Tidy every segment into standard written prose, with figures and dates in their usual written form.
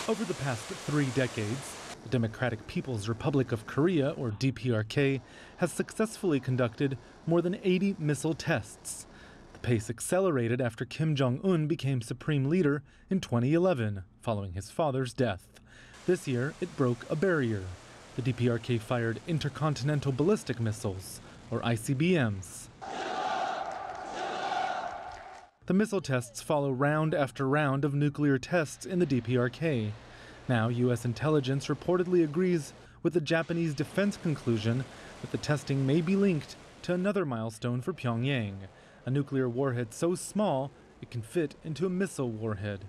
Over the past 3 decades, the Democratic People's Republic of Korea, or DPRK, has successfully conducted more than 80 missile tests. The pace accelerated after Kim Jong-un became supreme leader in 2011, following his father's death. This year, it broke a barrier. The DPRK fired intercontinental ballistic missiles, or ICBMs. The missile tests follow round after round of nuclear tests in the DPRK. Now, U.S. intelligence reportedly agrees with the Japanese defense conclusion that the testing may be linked to another milestone for Pyongyang, a nuclear warhead so small it can fit into a missile warhead.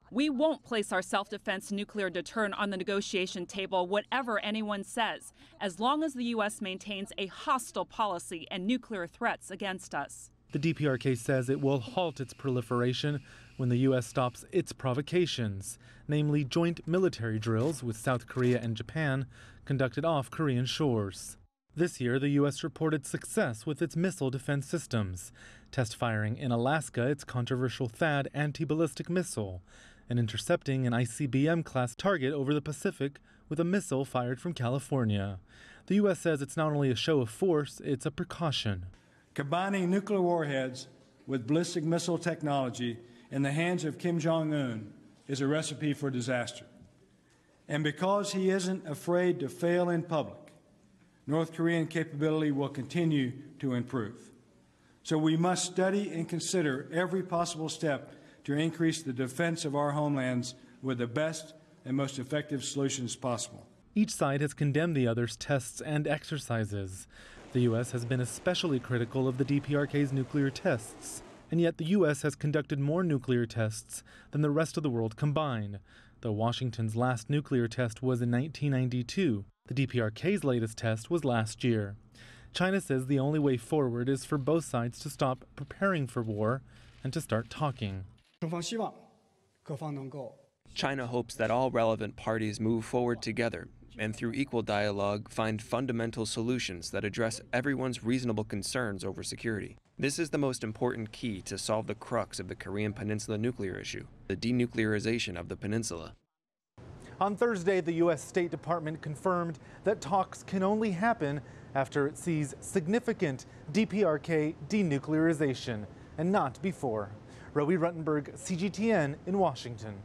We won't place our self-defense nuclear deterrent on the negotiation table, whatever anyone says, as long as the U.S. maintains a hostile policy and nuclear threats against us. The DPRK says it will halt its proliferation when the U.S. stops its provocations, namely joint military drills with South Korea and Japan conducted off Korean shores. This year, the U.S. reported success with its missile defense systems, test firing in Alaska its controversial THAAD anti-ballistic missile, and intercepting an ICBM-class target over the Pacific with a missile fired from California. The U.S. says it's not only a show of force, it's a precaution. Combining nuclear warheads with ballistic missile technology in the hands of Kim Jong-un is a recipe for disaster. And because he isn't afraid to fail in public, North Korean capability will continue to improve. So we must study and consider every possible step to increase the defense of our homelands with the best and most effective solutions possible. Each side has condemned the other's tests and exercises. The U.S. has been especially critical of the DPRK's nuclear tests, and yet the U.S. has conducted more nuclear tests than the rest of the world combined. Though Washington's last nuclear test was in 1992, the DPRK's latest test was last year. China says the only way forward is for both sides to stop preparing for war and to start talking. China hopes that all relevant parties move forward together and through equal dialogue find fundamental solutions that address everyone's reasonable concerns over security. This is the most important key to solve the crux of the Korean Peninsula nuclear issue, the denuclearization of the peninsula. On Thursday, the U.S. State Department confirmed that talks can only happen after it sees significant DPRK denuclearization, and not before. Rowie Ruttenberg, CGTN in Washington.